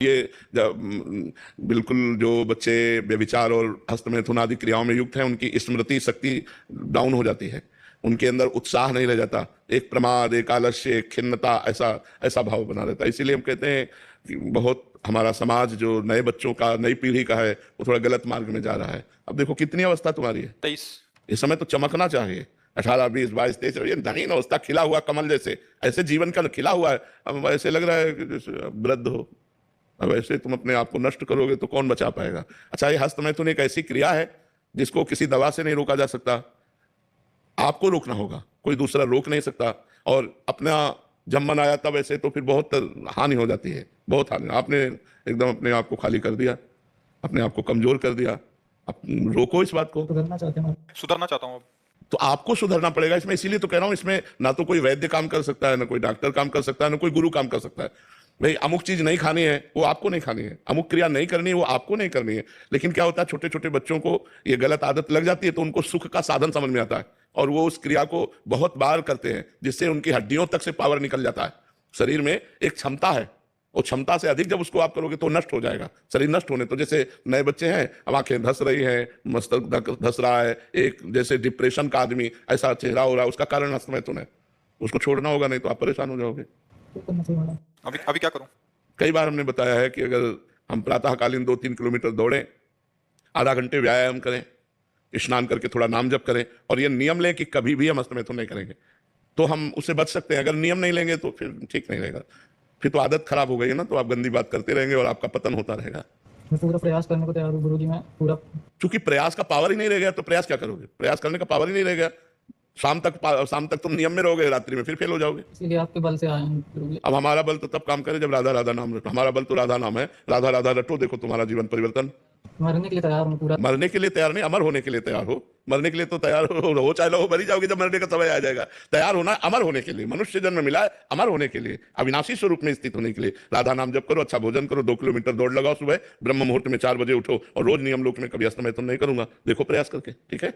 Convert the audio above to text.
ये बिल्कुल जो बच्चे व्यभिचार और हस्तमैथुन आदि क्रियाओं में युक्त हैं उनकी स्मृति शक्ति डाउन हो जाती है, उनके अंदर उत्साह नहीं रह जाता, एक प्रमाद, एक आलस्य, एक खिन्नता, ऐसा ऐसा भाव बना रहता है। इसीलिए हम कहते हैं कि बहुत हमारा समाज जो नए बच्चों का, नई पीढ़ी का है, वो थोड़ा गलत मार्ग में जा रहा है। अब देखो कितनी अवस्था तुम्हारी है, 23। इस समय तो चमकना चाहिए, 18, 20, 22, 23, ये नवीन अवस्था, खिला हुआ कमल जैसे, ऐसे जीवन का खिला हुआ है। अब ऐसे लग रहा है कि जैसे वृद्ध हो, अब ऐसे तुम अपने आप को नष्ट करोगे तो कौन बचा पाएगा। अच्छा, ये हस्तमैथुन एक ऐसी क्रिया है जिसको किसी दवा से नहीं रोका जा सकता, आपको रोकना होगा, कोई दूसरा रोक नहीं सकता। और अपना जब मन आया तब ऐसे तो फिर बहुत हानि हो जाती है, बहुत हानि। आपने एकदम अपने आप को खाली कर दिया, अपने आप को कमजोर कर दिया। आप रोको इस बात को। सुधरना चाहता हूँ अब। तो आपको सुधरना पड़ेगा इसमें, इसीलिए तो कह रहा हूं, इसमें ना तो कोई वैद्य काम कर सकता है, ना कोई डॉक्टर काम कर सकता है, ना कोई गुरु काम कर सकता है। भाई अमुक चीज नहीं खानी है वो आपको नहीं खानी है, अमुक क्रिया नहीं करनी है वो आपको नहीं करनी है। लेकिन क्या होता है, छोटे छोटे बच्चों को ये गलत आदत लग जाती है तो उनको सुख का साधन समझ में आता है और वो उस क्रिया को बहुत बार करते हैं, जिससे उनकी हड्डियों तक से पावर निकल जाता है। शरीर में एक क्षमता है, वो क्षमता से अधिक जब उसको आप करोगे तो नष्ट हो जाएगा। शरीर नष्ट होने, तो जैसे नए बच्चे हैं, अब आंखें धस रही हैं, मस्तक धस रहा है, एक जैसे डिप्रेशन का आदमी ऐसा चेहरा हो रहा है, उसका कारण हस्तमैथुन है। उसको छोड़ना होगा, नहीं तो आप परेशान हो जाओगे। अभी क्या करूं? कई बार हमने बताया है कि अगर हम प्रातःकालीन 2-3 किलोमीटर दौड़ें, आधा घंटे व्यायाम करें, स्नान करके थोड़ा नाम जप करें और ये नियम लें कि कभी भी हम हस्तमैथुन नहीं करेंगे, तो हम उससे बच सकते हैं। अगर नियम नहीं लेंगे तो फिर ठीक नहीं रहेगा, फिर तो आदत खराब हो गई है ना, तो आप गंदी बात करते रहेंगे और आपका पतन होता रहेगा। मैं पूरा प्रयास करने को तैयार हूँ गुरुजी, मैं पूरा। क्योंकि प्रयास का पावर ही नहीं रह गया तो प्रयास क्या करोगे, प्रयास करने का पावर ही नहीं रह गया। शाम तक तुम नियम में रहोगे, रात्रि में फिर फेल हो जाओगे। इसीलिए आपके बल से आए हैं गुरुजी। अब हमारा बल तो तब काम करे जब राधा राधा नाम रटो। हमारा बल तो राधा नाम है, राधा राधा रटो, देखो तुम्हारा जीवन परिवर्तन। मरने के लिए तैयार हूँ पूरा। मरने के लिए तैयार नहीं, अमर होने के लिए तैयार हो। मरने के लिए तो तैयार हो चाहे लो, मर ही जाओगे जब मरने का समय आ जाएगा। तैयार होना अमर होने के लिए, मनुष्य जन्म मिला है अमर होने के लिए, अविनाशी स्वरूप में स्थित होने के लिए। राधा नाम जप करो, अच्छा भोजन करो, 2 किलोमीटर दौड़ लगाओ सुबह, ब्रह्म मुहूर्त में 4 बजे उठो और रोज नियम लोक में कभी हस्तमैथुन नहीं करूंगा, देखो प्रयास करके, ठीक है।